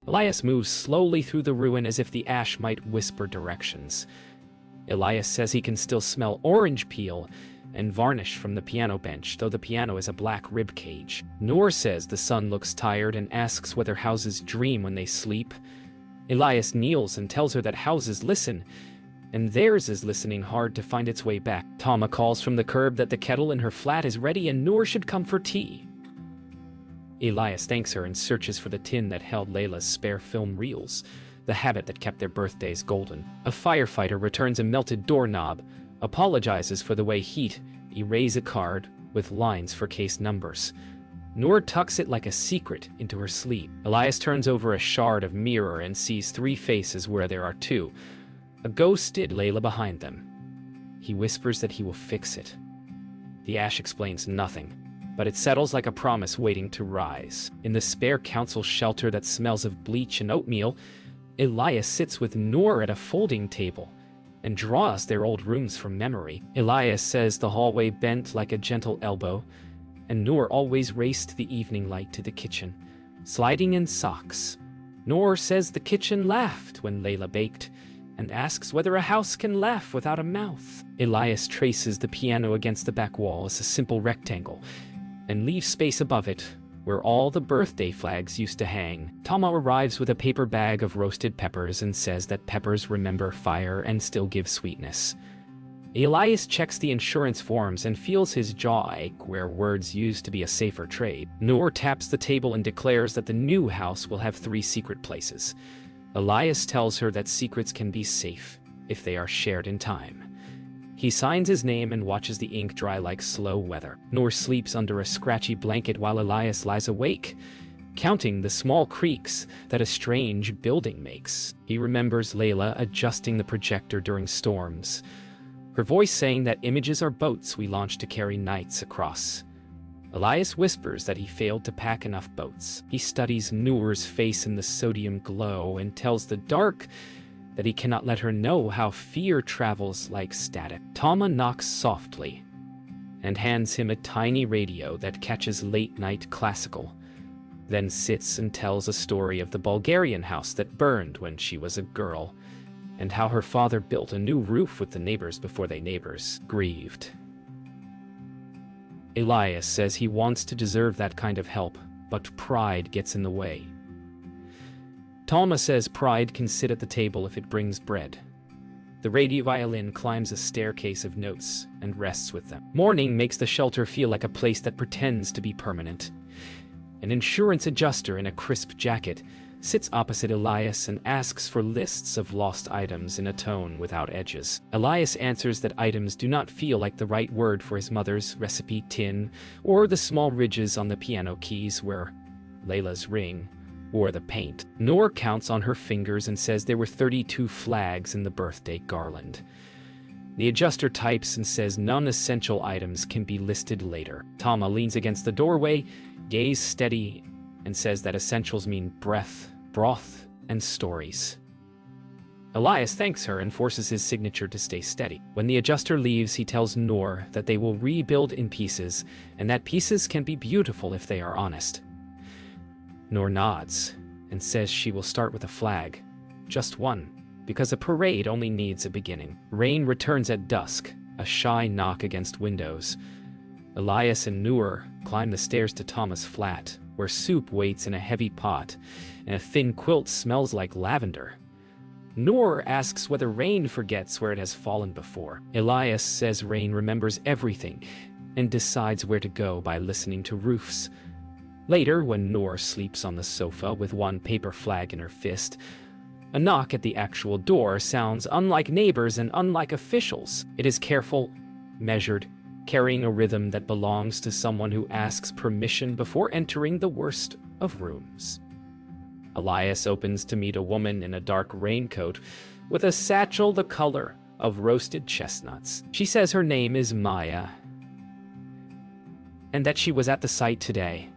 Elias moves slowly through the ruin as if the ash might whisper directions. Elias says he can still smell orange peel and varnish from the piano bench, though the piano is a black rib cage. Noor says the son looks tired and asks whether houses dream when they sleep. Elias kneels and tells her that houses listen, and theirs is listening hard to find its way back. Tama calls from the curb that the kettle in her flat is ready and Noor should come for tea. Elias thanks her and searches for the tin that held Layla's spare film reels, the habit that kept their birthdays golden. A firefighter returns a melted doorknob, apologizes for the way he'd erase a card with lines for case numbers. Noor tucks it like a secret into her sleeve. Elias turns over a shard of mirror and sees 3 faces where there are 2, a ghosted Layla behind them. He whispers that he will fix it. The ash explains nothing, but it settles like a promise waiting to rise. In the spare council shelter that smells of bleach and oatmeal, Elias sits with Noor at a folding table and draws their old rooms from memory. Elias says the hallway bent like a gentle elbow, and Noor always raced the evening light to the kitchen, sliding in socks. Noor says the kitchen laughed when Layla baked, and asks whether a house can laugh without a mouth. Elias traces the piano against the back wall as a simple rectangle, and leaves space above it, where all the birthday flags used to hang. Tama arrives with a paper bag of roasted peppers and says that peppers remember fire and still give sweetness. Elias checks the insurance forms and feels his jaw ache where words used to be a safer trade. Noor taps the table and declares that the new house will have 3 secret places. Elias tells her that secrets can be safe if they are shared in time. He signs his name and watches the ink dry like slow weather. Noor sleeps under a scratchy blanket while Elias lies awake, counting the small creaks that a strange building makes. He remembers Layla adjusting the projector during storms, her voice saying that images are boats we launch to carry nights across. Elias whispers that he failed to pack enough boats. He studies Noor's face in the sodium glow and tells the dark that he cannot let her know how fear travels like static. Tama knocks softly and hands him a tiny radio that catches late-night classical, then sits and tells a story of the Bulgarian house that burned when she was a girl, and how her father built a new roof with the neighbors before they neighbors grieved. Elias says he wants to deserve that kind of help, but pride gets in the way. Tama says pride can sit at the table if it brings bread. The radio violin climbs a staircase of notes and rests with them. Morning makes the shelter feel like a place that pretends to be permanent. An insurance adjuster in a crisp jacket sits opposite Elias and asks for lists of lost items in a tone without edges. Elias answers that items do not feel like the right word for his mother's recipe tin, or the small ridges on the piano keys where Layla's ring wore the paint. Noor counts on her fingers and says there were 32 flags in the birthday garland. The adjuster types and says non-essential items can be listed later. Tama leans against the doorway, gaze steady, and says that essentials mean breath, broth, and stories. Elias thanks her and forces his signature to stay steady. When the adjuster leaves, he tells Noor that they will rebuild in pieces, and that pieces can be beautiful if they are honest. Noor nods and says she will start with a flag, just one, because a parade only needs a beginning. Rain returns at dusk, a shy knock against windows. Elias and Noor climb the stairs to Tama's flat, where soup waits in a heavy pot, and a thin quilt smells like lavender. Noor asks whether Rain forgets where it has fallen before. Elias says Rain remembers everything and decides where to go by listening to roofs. Later, when Noor sleeps on the sofa with one paper flag in her fist, a knock at the actual door sounds unlike neighbors and unlike officials. It is careful, measured, carrying a rhythm that belongs to someone who asks permission before entering the worst of rooms. Elias opens to meet a woman in a dark raincoat with a satchel the color of roasted chestnuts. She says her name is Maya, and that she was at the site today.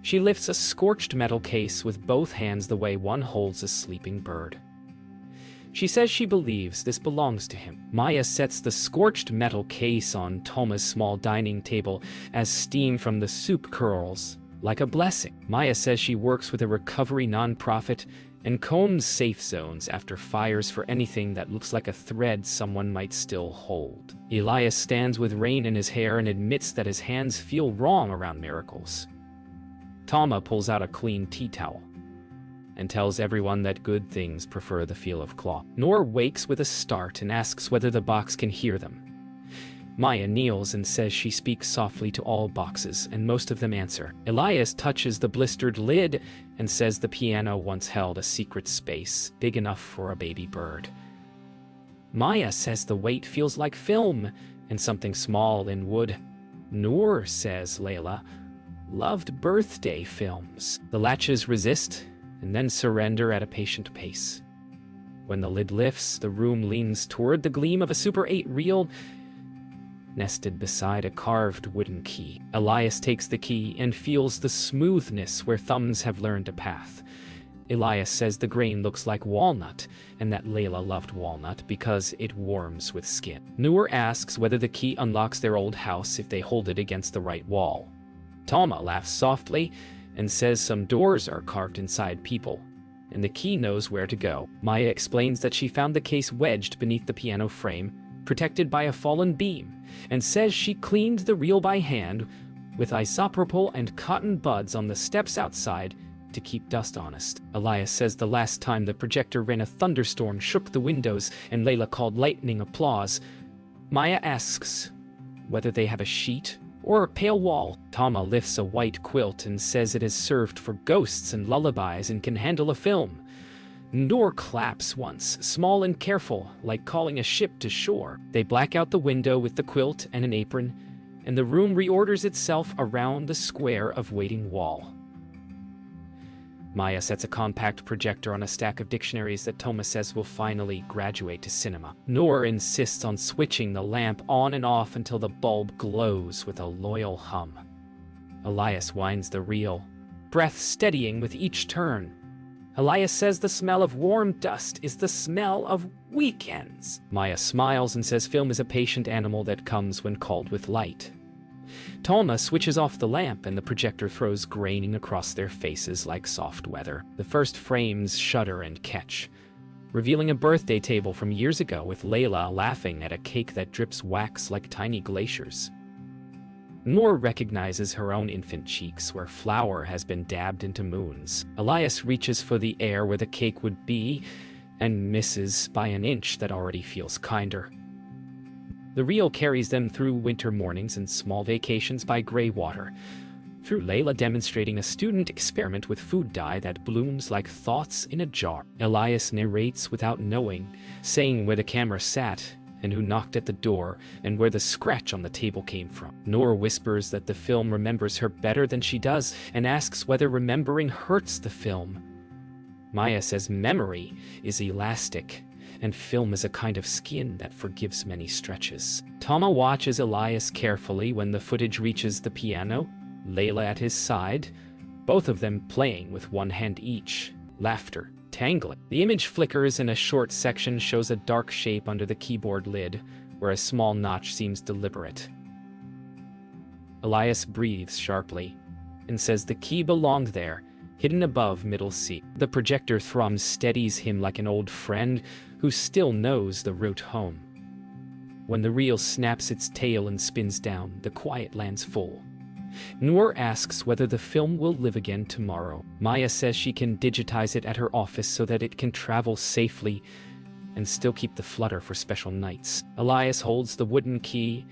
She lifts a scorched metal case with both hands the way one holds a sleeping bird. She says she believes this belongs to him. Maya sets the scorched metal case on Toma's small dining table as steam from the soup curls like a blessing. Maya says she works with a recovery nonprofit and combs safe zones after fires for anything that looks like a thread someone might still hold. Elias stands with rain in his hair and admits that his hands feel wrong around miracles. Tama pulls out a clean tea towel and tells everyone that good things prefer the feel of cloth. Noor wakes with a start and asks whether the box can hear them. Maya kneels and says she speaks softly to all boxes, and most of them answer. Elias touches the blistered lid and says the piano once held a secret space, big enough for a baby bird. Maya says the weight feels like film and something small in wood. Noor says Layla loved birthday films. The latches resist and then surrender at a patient pace. When the lid lifts, the room leans toward the gleam of a Super 8 reel nested beside a carved wooden key. Elias takes the key and feels the smoothness where thumbs have learned a path. Elias says the grain looks like walnut, and that Layla loved walnut because it warms with skin. Noor asks whether the key unlocks their old house if they hold it against the right wall. Tama laughs softly and says some doors are carved inside people, and the key knows where to go. Maya explains that she found the case wedged beneath the piano frame, protected by a fallen beam, and says she cleaned the reel by hand with isopropyl and cotton buds on the steps outside to keep dust honest. Elias says the last time the projector ran a thunderstorm shook the windows and Layla called lightning applause. Maya asks whether they have a sheet or a pale wall. Tama lifts a white quilt and says it has served for ghosts and lullabies and can handle a film. Noor claps once, small and careful, like calling a ship to shore. They black out the window with the quilt and an apron, and the room reorders itself around the square of waiting wall. Maya sets a compact projector on a stack of dictionaries that Toma says will finally graduate to cinema. Noor insists on switching the lamp on and off until the bulb glows with a loyal hum. Elias winds the reel, breath steadying with each turn. Elias says the smell of warm dust is the smell of weekends. Maya smiles and says film is a patient animal that comes when called with light. Toma switches off the lamp and the projector throws graining across their faces like soft weather. The first frames shudder and catch, revealing a birthday table from years ago with Layla laughing at a cake that drips wax like tiny glaciers. Noor recognizes her own infant cheeks where flour has been dabbed into moons. Elias reaches for the air where the cake would be and misses by an inch that already feels kinder. The reel carries them through winter mornings and small vacations by gray water, through Layla demonstrating a student experiment with food dye that blooms like thoughts in a jar. Elias narrates without knowing, saying where the camera sat and who knocked at the door, and where the scratch on the table came from. Noor whispers that the film remembers her better than she does, and asks whether remembering hurts the film. Maya says memory is elastic, and film is a kind of skin that forgives many stretches. Tama watches Elias carefully when the footage reaches the piano, Layla at his side, both of them playing with one hand each. Laughter tangling. The image flickers and a short section shows a dark shape under the keyboard lid, where a small notch seems deliberate. Elias breathes sharply and says the key belonged there, hidden above middle C. The projector thrum steadies him like an old friend who still knows the route home. When the reel snaps its tail and spins down, the quiet lands full. Noor asks whether the film will live again tomorrow. Maya says she can digitize it at her office so that it can travel safely and still keep the flutter for special nights. Elias holds the wooden key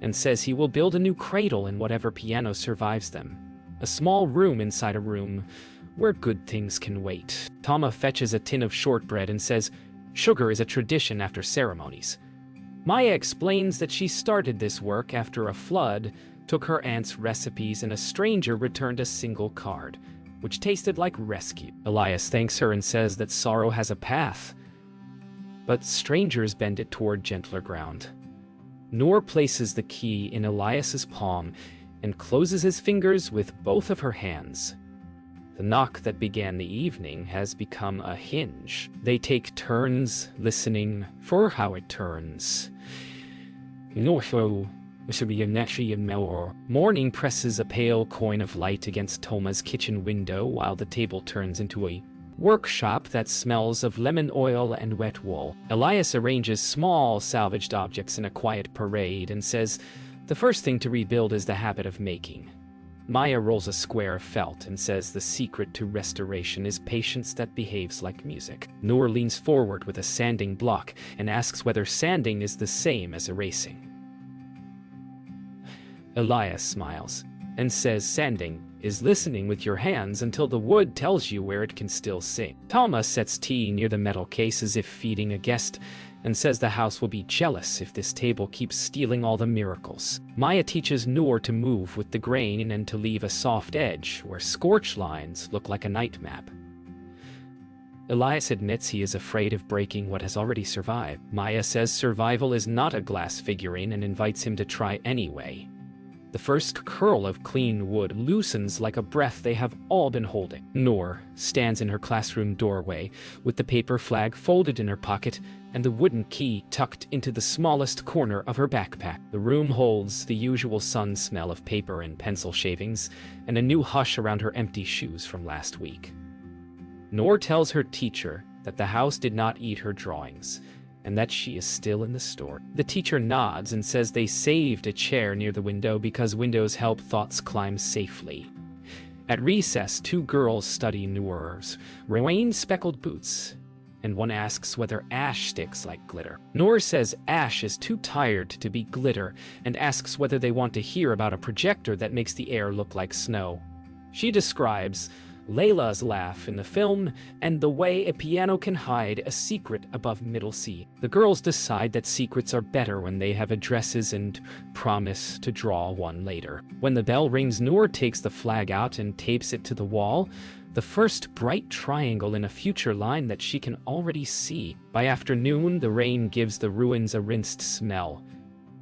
and says he will build a new cradle in whatever piano survives them. A small room inside a room where good things can wait. Tama fetches a tin of shortbread and says sugar is a tradition after ceremonies. Maya explains that she started this work after a flood took her aunt's recipes and a stranger returned a single card, which tasted like rescue. Elias thanks her and says that sorrow has a path, but strangers bend it toward gentler ground. Noor places the key in Elias's palm and closes his fingers with both of her hands. The knock that began the evening has become a hinge. They take turns listening for how it turns. Morning presses a pale coin of light against Toma's kitchen window while the table turns into a workshop that smells of lemon oil and wet wool. Elias arranges small salvaged objects in a quiet parade and says the first thing to rebuild is the habit of making. Maya rolls a square of felt and says the secret to restoration is patience that behaves like music. Noor leans forward with a sanding block and asks whether sanding is the same as erasing. Elias smiles and says sanding is listening with your hands until the wood tells you where it can still sing. Toma sets tea near the metal case as if feeding a guest and says the house will be jealous if this table keeps stealing all the miracles. Maya teaches Noor to move with the grain and to leave a soft edge where scorch lines look like a night map. Elias admits he is afraid of breaking what has already survived. Maya says survival is not a glass figurine and invites him to try anyway. The first curl of clean wood loosens like a breath they have all been holding. Noor stands in her classroom doorway with the paper flag folded in her pocket and the wooden key tucked into the smallest corner of her backpack. The room holds the usual sun smell of paper and pencil shavings and a new hush around her empty shoes from last week. Noor tells her teacher that the house did not eat her drawings and that she is still in the store. The teacher nods and says they saved a chair near the window because windows help thoughts climb safely. At recess, two girls study Noor's rain-speckled boots, and one asks whether ash sticks like glitter. Noor says ash is too tired to be glitter and asks whether they want to hear about a projector that makes the air look like snow. She describes Layla's laugh in the film, and the way a piano can hide a secret above middle C. The girls decide that secrets are better when they have addresses and promise to draw one later. When the bell rings, Noor takes the flag out and tapes it to the wall, the first bright triangle in a future line that she can already see. By afternoon, the rain gives the ruins a rinsed smell,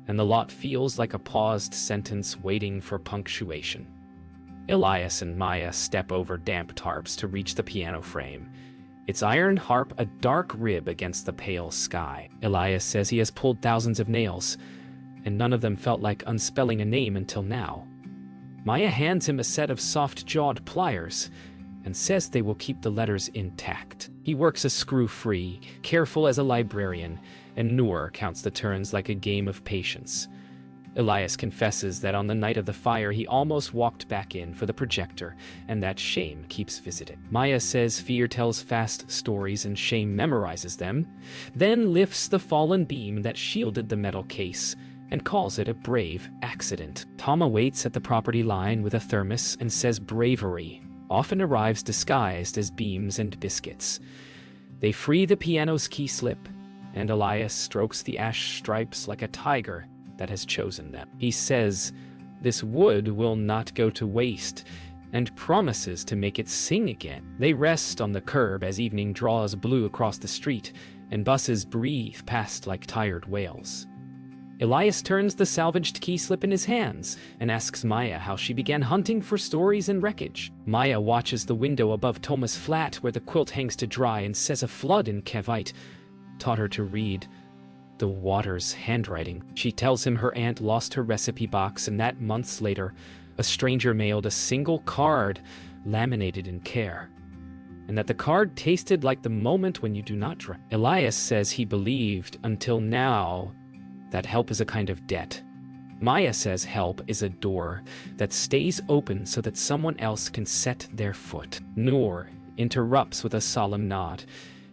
and the lot feels like a paused sentence waiting for punctuation. Elias and Maya step over damp tarps to reach the piano frame, its iron harp a dark rib against the pale sky. Elias says he has pulled thousands of nails, and none of them felt like unspelling a name until now. Maya hands him a set of soft-jawed pliers and says they will keep the letters intact. He works a screw-free, careful as a librarian, and Noor counts the turns like a game of patience. Elias confesses that on the night of the fire he almost walked back in for the projector, and that shame keeps visiting. Maya says fear tells fast stories and shame memorizes them, then lifts the fallen beam that shielded the metal case and calls it a brave accident. Toma waits at the property line with a thermos and says bravery often arrives disguised as beams and biscuits. They free the piano's key slip, and Elias strokes the ash stripes like a tiger that has chosen them. He says this wood will not go to waste and promises to make it sing again. They rest on the curb as evening draws blue across the street and buses breathe past like tired whales. Elias turns the salvaged key slip in his hands and asks Maya how she began hunting for stories in wreckage. Maya watches the window above Toma's flat where the quilt hangs to dry and says a flood in Kevite taught her to read the water's handwriting. She tells him her aunt lost her recipe box and that months later, a stranger mailed a single card laminated in care, and that the card tasted like the moment when you do not drink. Elias says he believed until now that help is a kind of debt. Maya says help is a door that stays open so that someone else can set their foot. Noor interrupts with a solemn nod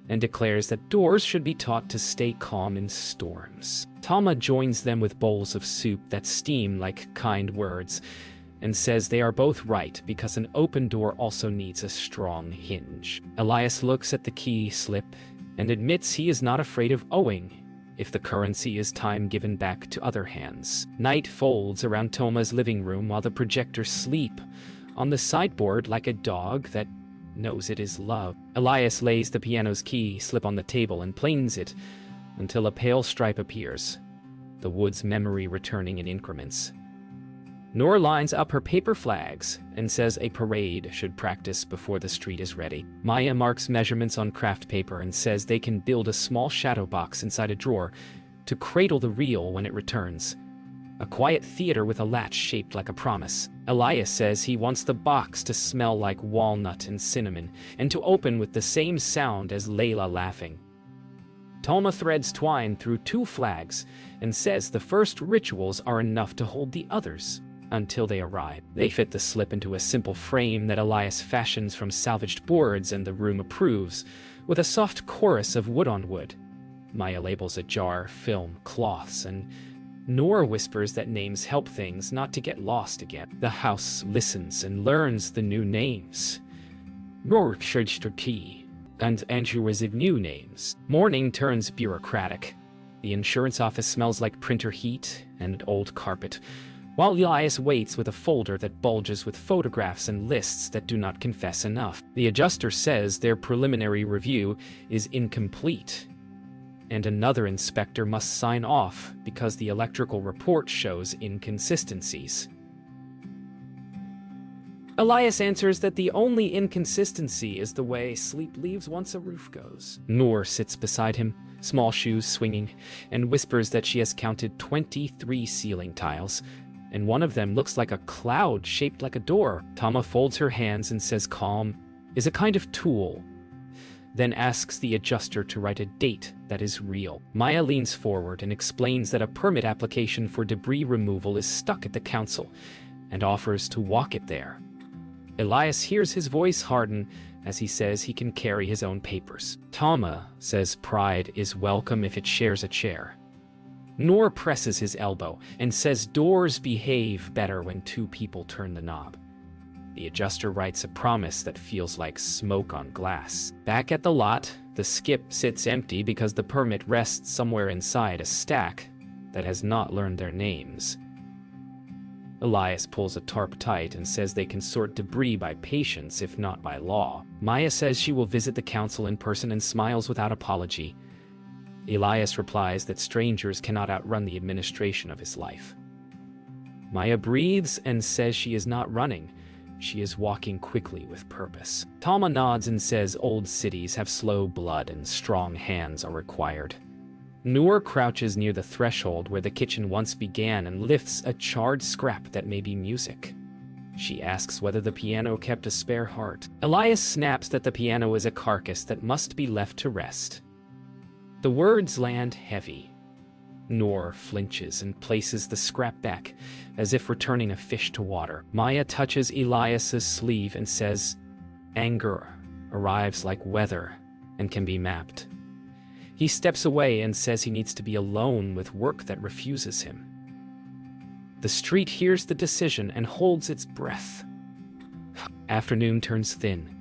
and declares that doors should be taught to stay calm in storms. Toma joins them with bowls of soup that steam like kind words and says they are both right because an open door also needs a strong hinge. Elias looks at the key slip and admits he is not afraid of owing if the currency is time given back to other hands. Night folds around Toma's living room while the projectors sleep on the sideboard like a dog that knows it is love. Elias lays the piano's key slip on the table and planes it until a pale stripe appears, the wood's memory returning in increments. Noor lines up her paper flags and says a parade should practice before the street is ready. Maya marks measurements on craft paper and says they can build a small shadow box inside a drawer to cradle the reel when it returns. a quiet theater with a latch shaped like a promise. Elias says he wants the box to smell like walnut and cinnamon, and to open with the same sound as Layla laughing. Talma threads twine through 2 flags and says the first rituals are enough to hold the others until they arrive. They fit the slip into a simple frame that Elias fashions from salvaged boards, and the room approves, with a soft chorus of wood on wood. Maya labels a jar, film, cloths, and Nora whispers that names help things not to get lost again. The house listens and learns the new names. Rorschach and Andrew is new names. Morning turns bureaucratic. The insurance office smells like printer heat and old carpet, while Elias waits with a folder that bulges with photographs and lists that do not confess enough. The adjuster says their preliminary review is incomplete, and another inspector must sign off because the electrical report shows inconsistencies. Elias answers that the only inconsistency is the way sleep leaves once a roof goes. Noor sits beside him, small shoes swinging, and whispers that she has counted 23 ceiling tiles, and one of them looks like a cloud shaped like a door. Tama folds her hands and says calm is a kind of tool, then asks the adjuster to write a date that is real. Maya leans forward and explains that a permit application for debris removal is stuck at the council, and offers to walk it there. Elias hears his voice harden as he says he can carry his own papers. Tama says pride is welcome if it shares a chair. Noor presses his elbow and says doors behave better when 2 people turn the knob. The adjuster writes a promise that feels like smoke on glass. Back at the lot, the skip sits empty because the permit rests somewhere inside a stack that has not learned their names. Elias pulls a tarp tight and says they can sort debris by patience if not by law. Maya says she will visit the council in person and smiles without apology. Elias replies that strangers cannot outrun the administration of his life. Maya breathes and says she is not running. She is walking quickly with purpose. Talma nods and says old cities have slow blood and strong hands are required. Noor crouches near the threshold where the kitchen once began and lifts a charred scrap that may be music. She asks whether the piano kept a spare heart. Elias snaps that the piano is a carcass that must be left to rest. The words land heavy. Noor flinches and places the scrap back, as if returning a fish to water. Maya touches Elias's sleeve and says, anger arrives like weather and can be mapped. He steps away and says he needs to be alone with work that refuses him. The street hears the decision and holds its breath. Afternoon turns thin.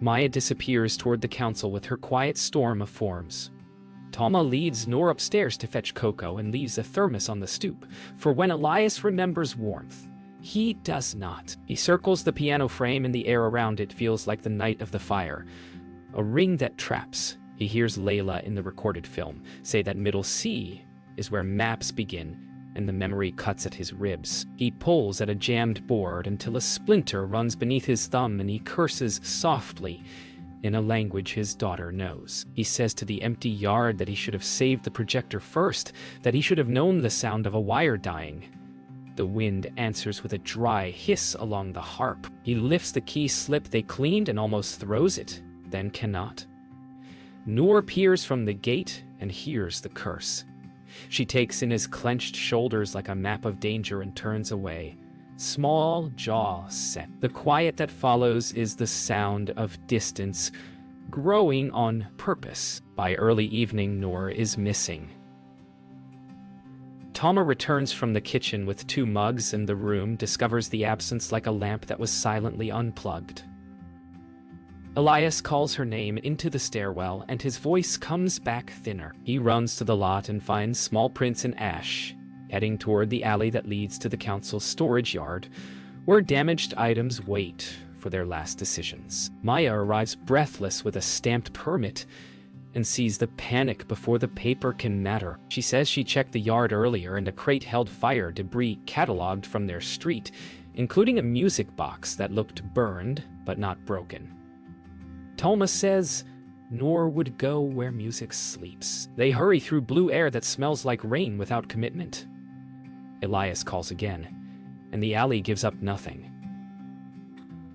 Maya disappears toward the council with her quiet storm of forms. Talma leads Noor upstairs to fetch cocoa and leaves a thermos on the stoop, for when Elias remembers warmth, he does not. He circles the piano frame and the air around it feels like the night of the fire, a ring that traps. He hears Layla in the recorded film say that middle C is where maps begin, and the memory cuts at his ribs. He pulls at a jammed board until a splinter runs beneath his thumb and he curses softly in a language his daughter knows. He says to the empty yard that he should have saved the projector first, that he should have known the sound of a wire dying. The wind answers with a dry hiss along the harp. He lifts the key slip they cleaned and almost throws it, then cannot. Noor peers from the gate and hears the curse. She takes in his clenched shoulders like a map of danger and turns away, small jaw set. The quiet that follows is the sound of distance, growing on purpose. By early evening, Noor is missing. Talma returns from the kitchen with 2 mugs and the room discovers the absence like a lamp that was silently unplugged. Elias calls her name into the stairwell and his voice comes back thinner. He runs to the lot and finds small prints in ash, heading toward the alley that leads to the council's storage yard, where damaged items wait for their last decisions. Maya arrives breathless with a stamped permit and sees the panic before the paper can matter. She says she checked the yard earlier and a crate held fire debris cataloged from their street, including a music box that looked burned but not broken. Talma says Noor would go where music sleeps. They hurry through blue air that smells like rain without commitment. Elias calls again, and the alley gives up nothing.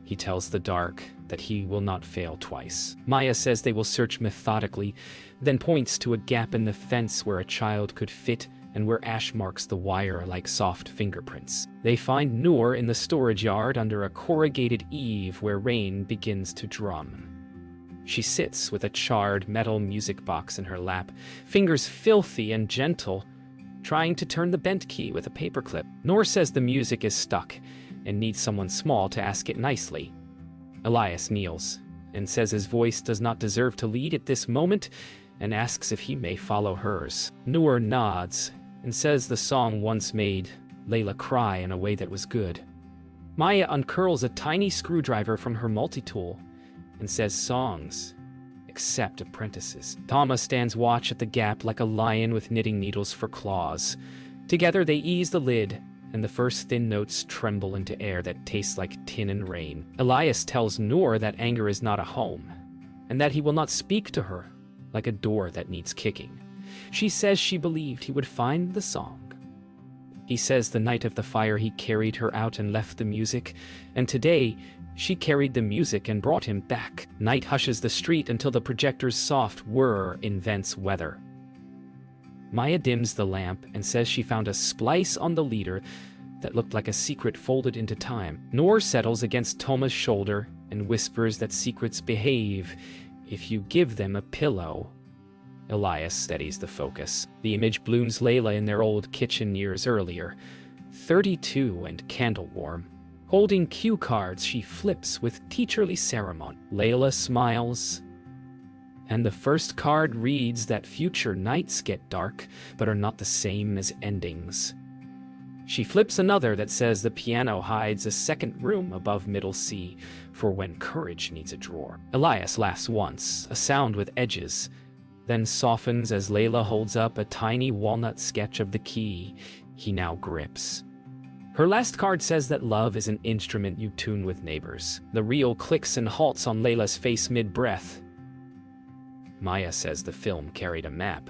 He tells the dark that he will not fail twice. Maya says they will search methodically, then points to a gap in the fence where a child could fit and where ash marks the wire like soft fingerprints. They find Noor in the storage yard under a corrugated eave where rain begins to drum. She sits with a charred metal music box in her lap, fingers filthy and gentle, trying to turn the bent key with a paperclip. Noor says the music is stuck and needs someone small to ask it nicely. Elias kneels and says his voice does not deserve to lead at this moment and asks if he may follow hers. Noor nods and says the song once made Layla cry in a way that was good. Maya uncurls a tiny screwdriver from her multi-tool and says songs, except apprentices. Tama stands watch at the gap like a lion with knitting needles for claws. Together they ease the lid, and the first thin notes tremble into air that tastes like tin and rain. Elias tells Noor that anger is not a home, and that he will not speak to her like a door that needs kicking. She says she believed he would find the song. He says the night of the fire he carried her out and left the music, and today she carried the music and brought him back. Night hushes the street until the projector's soft whir invents weather. Maya dims the lamp and says she found a splice on the leader that looked like a secret folded into time. Noor settles against Toma's shoulder and whispers that secrets behave if you give them a pillow. Elias steadies the focus. The image blooms Layla in their old kitchen years earlier, 32 and candle warm. Holding cue cards she flips with teacherly ceremony. Layla smiles, and the first card reads that future nights get dark, but are not the same as endings. She flips another that says the piano hides a second room above middle C for when courage needs a drawer. Elias laughs once, a sound with edges, then softens as Layla holds up a tiny walnut sketch of the key he now grips. Her last card says that love is an instrument you tune with neighbors. The reel clicks and halts on Layla's face mid-breath. Maya says the film carried a map.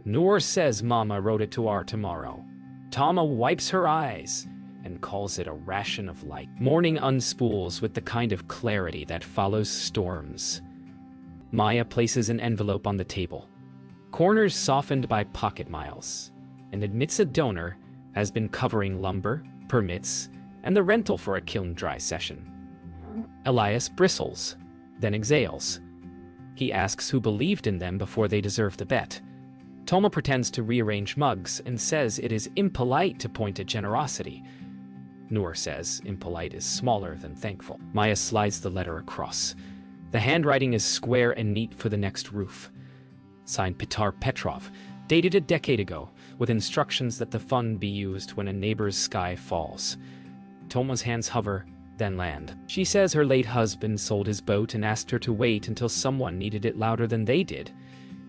Noor says Mama wrote it to our tomorrow. Tama wipes her eyes and calls it a ration of light. Morning unspools with the kind of clarity that follows storms. Maya places an envelope on the table, corners softened by pocket miles, and admits a donor has been covering lumber, permits, and the rental for a kiln dry session. Elias bristles, then exhales. He asks who believed in them before they deserved the bet. Toma pretends to rearrange mugs and says it is impolite to point at generosity. Noor says impolite is smaller than thankful. Maya slides the letter across. The handwriting is square and neat for the next roof. Signed Pitar Petrov, dated a decade ago, with instructions that the fund be used when a neighbor's sky falls. Toma's hands hover, then land. She says her late husband sold his boat and asked her to wait until someone needed it louder than they did.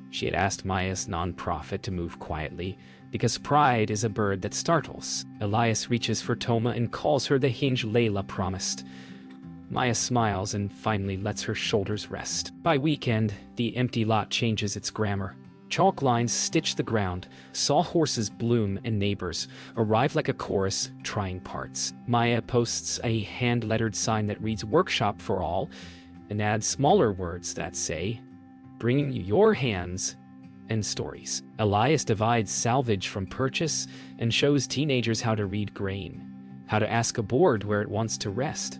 She had asked Maya's nonprofit to move quietly, because pride is a bird that startles. Elias reaches for Toma and calls her the hinge Layla promised. Maya smiles and finally lets her shoulders rest. By weekend, the empty lot changes its grammar. Chalk lines stitch the ground, sawhorses bloom, and neighbors arrive like a chorus, trying parts. Maya posts a hand-lettered sign that reads "Workshop for All" and adds smaller words that say, "Bringing you your hands and stories." Elias divides salvage from purchase and shows teenagers how to read grain, how to ask a board where it wants to rest.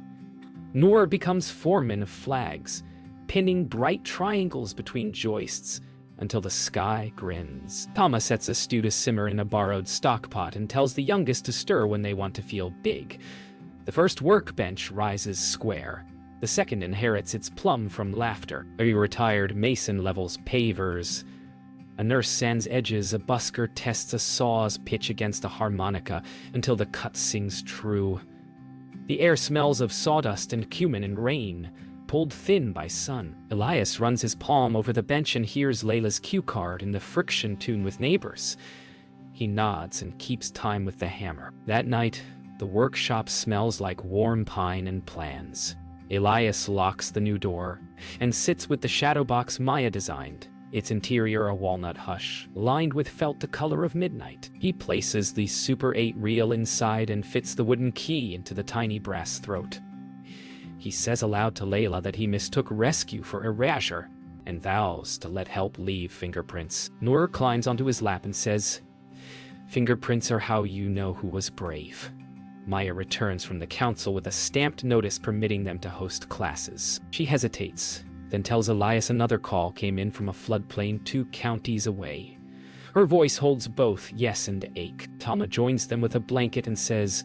Noor becomes foreman of flags, pinning bright triangles between joists until the sky grins. Tama sets a stew to simmer in a borrowed stock pot and tells the youngest to stir when they want to feel big. The first workbench rises square. The second inherits its plum from laughter. A retired mason levels pavers. A nurse sands edges. A busker tests a saw's pitch against a harmonica until the cut sings true. The air smells of sawdust and cumin and rain, pulled thin by sun. Elias runs his palm over the bench and hears Layla's cue card in the friction tune with neighbors. He nods and keeps time with the hammer. That night, the workshop smells like warm pine and plans. Elias locks the new door and sits with the shadow box Maya designed. its interior a walnut hush, lined with felt the color of midnight. He places the Super 8 reel inside and fits the wooden key into the tiny brass throat. He says aloud to Layla that he mistook rescue for erasure, and vows to let help leave fingerprints. Noor climbs onto his lap and says, "Fingerprints are how you know who was brave." Maya returns from the council with a stamped notice permitting them to host classes. She hesitates, then tells Elias another call came in from a floodplain 2 counties away. Her voice holds both yes and ache. Tama joins them with a blanket and says,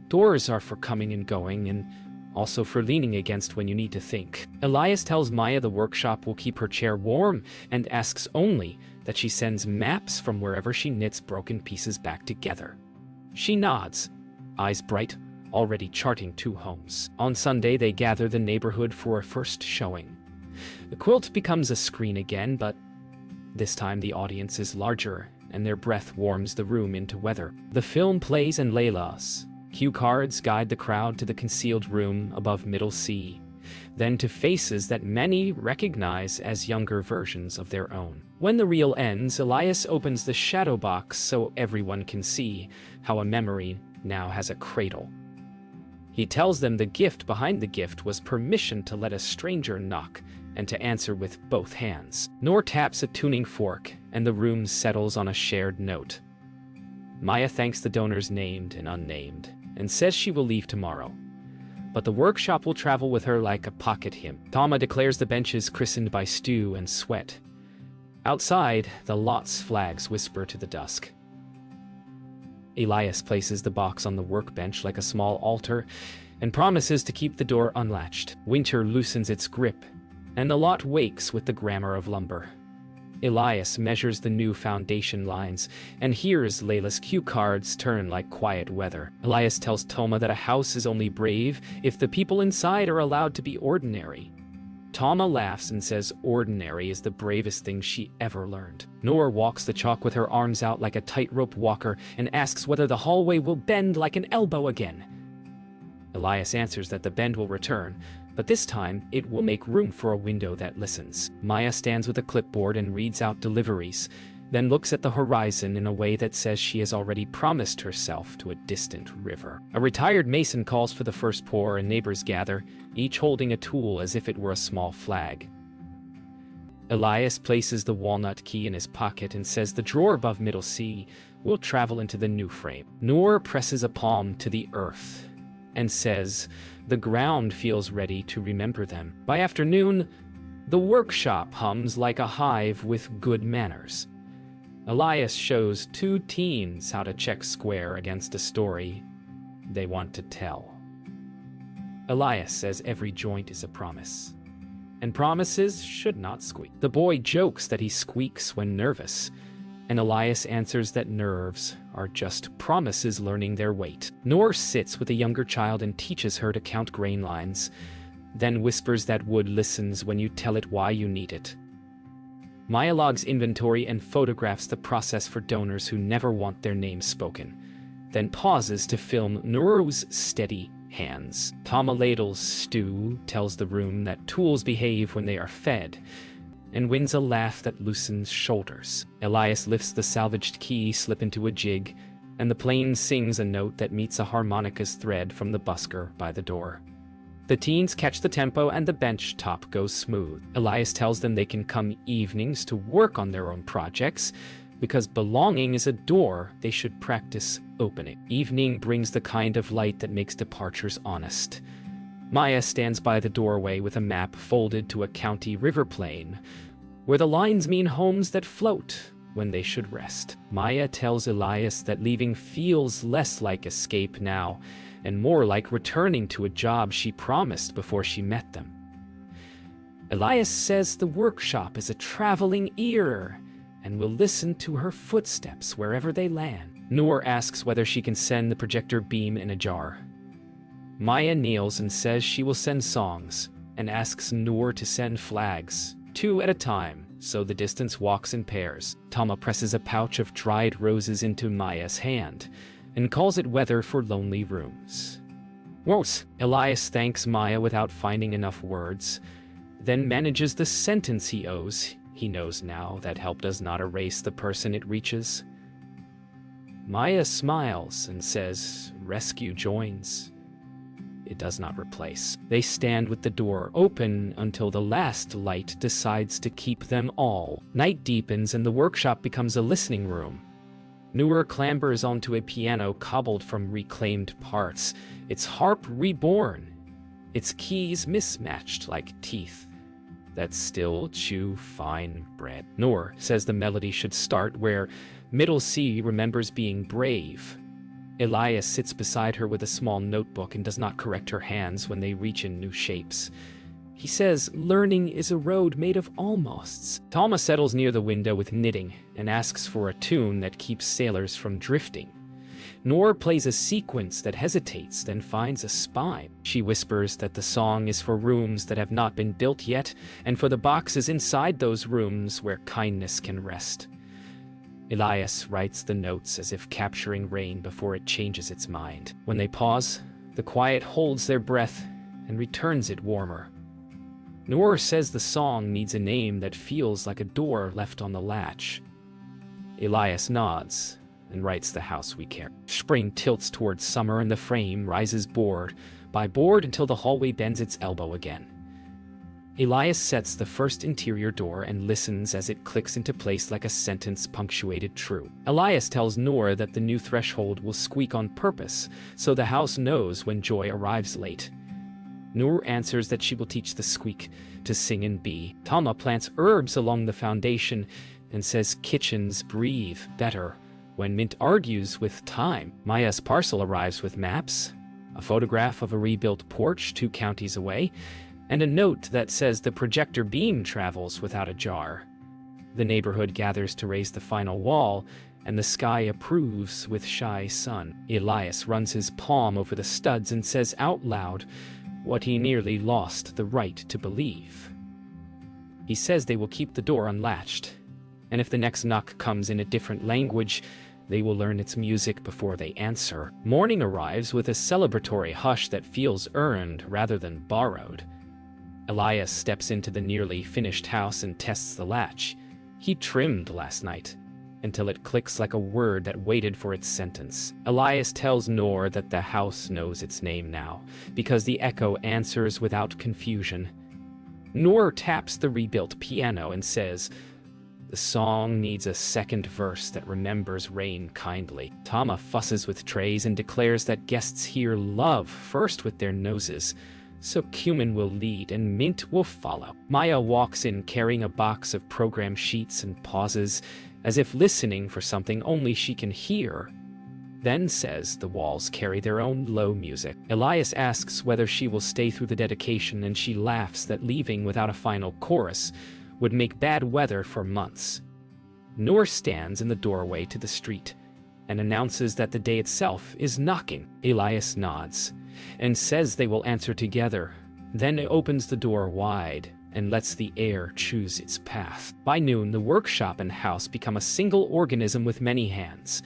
"Doors are for coming and going, and also for leaning against when you need to think." Elias tells Maya the workshop will keep her chair warm and asks only that she sends maps from wherever she knits broken pieces back together. She nods, eyes bright, already charting 2 homes. On Sunday, they gather the neighborhood for a first showing. The quilt becomes a screen again, but this time the audience is larger, and their breath warms the room into weather. The film plays and Layla's cue cards guide the crowd to the concealed room above Middle C, then to faces that many recognize as younger versions of their own. When the reel ends, Elias opens the shadow box so everyone can see how a memory now has a cradle. He tells them the gift behind the gift was permission to let a stranger knock and to answer with both hands. Noor taps a tuning fork, and the room settles on a shared note. Maya thanks the donors named and unnamed, and says she will leave tomorrow. But the workshop will travel with her like a pocket hymn. Tama declares the benches christened by stew and sweat. Outside, the lot's flags whisper to the dusk. Elias places the box on the workbench like a small altar and promises to keep the door unlatched. Winter loosens its grip, and the lot wakes with the grammar of lumber. Elias measures the new foundation lines and hears Layla's cue cards turn like quiet weather. Elias tells Toma that a house is only brave if the people inside are allowed to be ordinary. Tama laughs and says ordinary is the bravest thing she ever learned. Noor walks the chalk with her arms out like a tightrope walker and asks whether the hallway will bend like an elbow again. Elias answers that the bend will return, but this time it will make room for a window that listens. Maya stands with a clipboard and reads out deliveries, then looks at the horizon in a way that says she has already promised herself to a distant river. A retired mason calls for the first pour and neighbors gather, each holding a tool as if it were a small flag. Elias places the walnut key in his pocket and says the drawer above Middle C will travel into the new frame. Noor presses a palm to the earth and says the ground feels ready to remember them. By afternoon, the workshop hums like a hive with good manners. Elias shows 2 teens how to check square against a story they want to tell. Elias says every joint is a promise, and promises should not squeak. The boy jokes that he squeaks when nervous, and Elias answers that nerves are just promises learning their weight. Noor sits with a younger child and teaches her to count grain lines, then whispers that wood listens when you tell it why you need it. Maya logs inventory and photographs the process for donors who never want their names spoken, then pauses to film Noor's steady hands. Tama ladles stew, tells the room that tools behave when they are fed, and wins a laugh that loosens shoulders. Elias lifts the salvaged key slip into a jig, and the plane sings a note that meets a harmonica's thread from the busker by the door. The teens catch the tempo and the bench top goes smooth. Elias tells them they can come evenings to work on their own projects, because belonging is a door they should practice opening. Evening brings the kind of light that makes departures honest. Maya stands by the doorway with a map folded to a county river plain, where the lines mean homes that float when they should rest. Maya tells Elias that leaving feels less like escape now, and more like returning to a job she promised before she met them. Elias says the workshop is a traveling ear, and will listen to her footsteps wherever they land. Noor asks whether she can send the projector beam in a jar. Maya kneels and says she will send songs, and asks Noor to send flags, 2 at a time, so the distance walks in pairs. Tama presses a pouch of dried roses into Maya's hand, and calls it weather for lonely rooms. Wos! Elias thanks Maya without finding enough words, then manages the sentence he owes. He knows now that help does not erase the person it reaches. Maya smiles and says, "Rescue joins." It does not replace. They stand with the door open until the last light decides to keep them all. Night deepens and the workshop becomes a listening room. Noor clambers onto a piano cobbled from reclaimed parts, its harp reborn, its keys mismatched like teeth that still chew fine bread. Noor says the melody should start where Middle C remembers being brave. Elias sits beside her with a small notebook and does not correct her hands when they reach in new shapes. He says learning is a road made of almosts. Tama settles near the window with knitting and asks for a tune that keeps sailors from drifting. Noor plays a sequence that hesitates, then finds a spine. She whispers that the song is for rooms that have not been built yet, and for the boxes inside those rooms where kindness can rest. Elias writes the notes as if capturing rain before it changes its mind. When they pause, the quiet holds their breath and returns it warmer. Noor says the song needs a name that feels like a door left on the latch. Elias nods and writes The House We Care. Spring tilts towards summer and the frame rises board by board until the hallway bends its elbow again. Elias sets the first interior door and listens as it clicks into place like a sentence punctuated true. Elias tells Noor that the new threshold will squeak on purpose, so the house knows when joy arrives late. Noor answers that she will teach the squeak to sing in B. Tama plants herbs along the foundation and says kitchens breathe better when Mint argues with time. Maya's parcel arrives with maps, a photograph of a rebuilt porch 2 counties away, and a note that says the projector beam travels without a jar. The neighborhood gathers to raise the final wall, and the sky approves with shy sun. Elias runs his palm over the studs and says out loud what he nearly lost the right to believe. He says they will keep the door unlatched, and if the next knock comes in a different language, they will learn its music before they answer. Morning arrives with a celebratory hush that feels earned rather than borrowed. Elias steps into the nearly finished house and tests the latch. He trimmed last night, until it clicks like a word that waited for its sentence. Elias tells Noor that the house knows its name now, because the echo answers without confusion. Noor taps the rebuilt piano and says, "The song needs a second verse that remembers rain kindly." Tama fusses with trays and declares that guests here love first with their noses, so cumin will lead and mint will follow. Maya walks in carrying a box of program sheets and pauses, as if listening for something only she can hear, then says the walls carry their own low music. Elias asks whether she will stay through the dedication, and she laughs that leaving without a final chorus would make bad weather for months. Noor stands in the doorway to the street and announces that the day itself is knocking. Elias nods and says they will answer together, then opens the door wide and lets the air choose its path. By noon, the workshop and house become a single organism with many hands.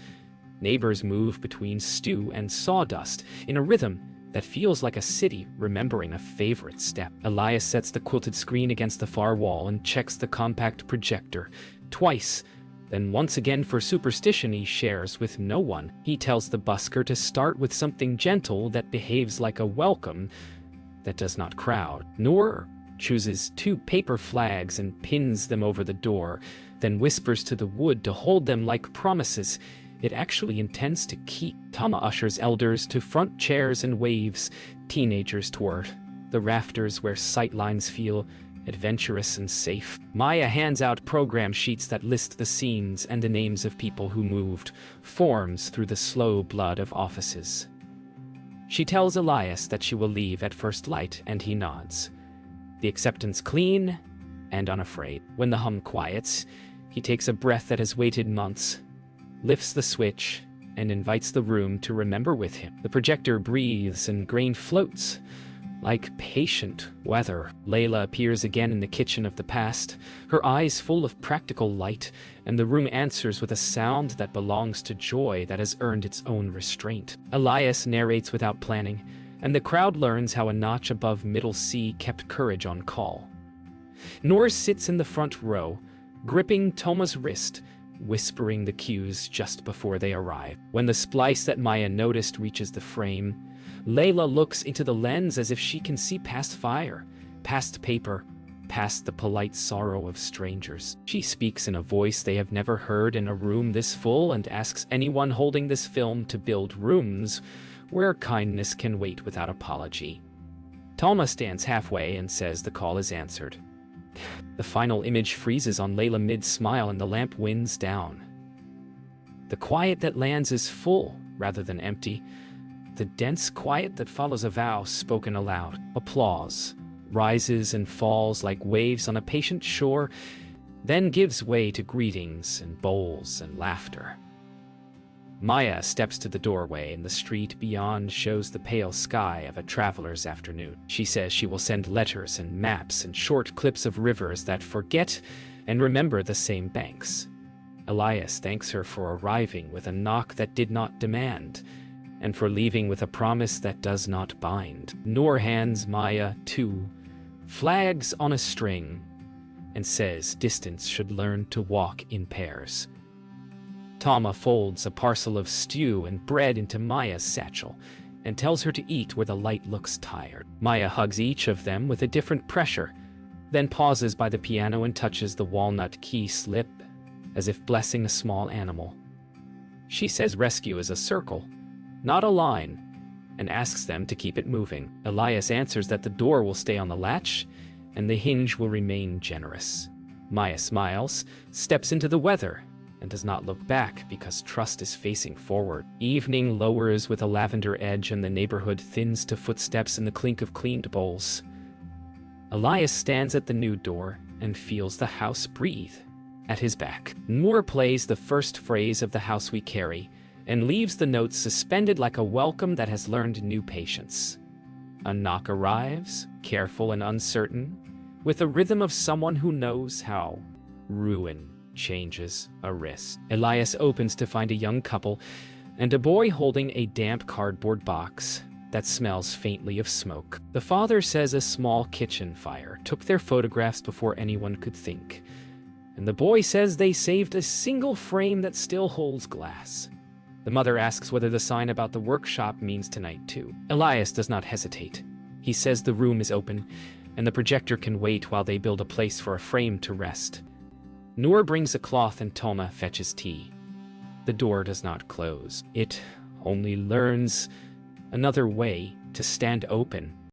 Neighbors move between stew and sawdust in a rhythm that feels like a city remembering a favorite step. Elias sets the quilted screen against the far wall and checks the compact projector twice. Then once again for superstition he shares with no one. He tells the busker to start with something gentle that behaves like a welcome that does not crowd. Noor chooses 2 paper flags and pins them over the door, then whispers to the wood to hold them like promises it actually intends to keep. Tama ushers elders to front chairs and waves teenagers toward the rafters where sightlines feel adventurous and safe. Maya hands out program sheets that list the scenes and the names of people who moved forms through the slow blood of offices. She tells Elias that she will leave at first light, and he nods. The acceptance clean and unafraid. When the hum quiets, he takes a breath that has waited months, lifts the switch, and invites the room to remember with him. The projector breathes and grain floats like patient weather. Layla appears again in the kitchen of the past, her eyes full of practical light, and the room answers with a sound that belongs to joy that has earned its own restraint. Elias narrates without planning, and the crowd learns how a notch above middle C kept courage on call. Noor sits in the front row, gripping Toma's wrist, whispering the cues just before they arrive. When the splice that Maya noticed reaches the frame, Layla looks into the lens as if she can see past fire, past paper, past the polite sorrow of strangers. She speaks in a voice they have never heard in a room this full and asks anyone holding this film to build rooms where kindness can wait without apology. Toma stands halfway and says the call is answered. The final image freezes on Layla mid-smile and the lamp winds down. The quiet that lands is full rather than empty, the dense quiet that follows a vow spoken aloud. Applause rises and falls like waves on a patient shore, then gives way to greetings and bowls and laughter. Maya steps to the doorway and the street beyond shows the pale sky of a traveler's afternoon. She says she will send letters and maps and short clips of rivers that forget and remember the same banks. Elias thanks her for arriving with a knock that did not demand, and for leaving with a promise that does not bind. Noor hands Maya 2 flags on a string and says distance should learn to walk in pairs. Toma folds a parcel of stew and bread into Maya's satchel and tells her to eat where the light looks tired. Maya hugs each of them with a different pressure, then pauses by the piano and touches the walnut key slip as if blessing a small animal. She says rescue is a circle, not a line, and asks them to keep it moving. Elias answers that the door will stay on the latch and the hinge will remain generous. Maya smiles, steps into the weather, and does not look back because trust is facing forward. Evening lowers with a lavender edge and the neighborhood thins to footsteps and the clink of cleaned bowls. Elias stands at the new door and feels the house breathe at his back. Noor plays the first phrase of The House We Carry and leaves the notes suspended like a welcome that has learned new patience. A knock arrives, careful and uncertain, with the rhythm of someone who knows how ruin changes a wrist. Elias opens to find a young couple and a boy holding a damp cardboard box that smells faintly of smoke. The father says a small kitchen fire took their photographs before anyone could think, and the boy says they saved a single frame that still holds glass. The mother asks whether the sign about the workshop means tonight too. Elias does not hesitate. He says the room is open and the projector can wait while they build a place for a frame to rest. Noor brings a cloth and Toma fetches tea. The door does not close. It only learns another way to stand open.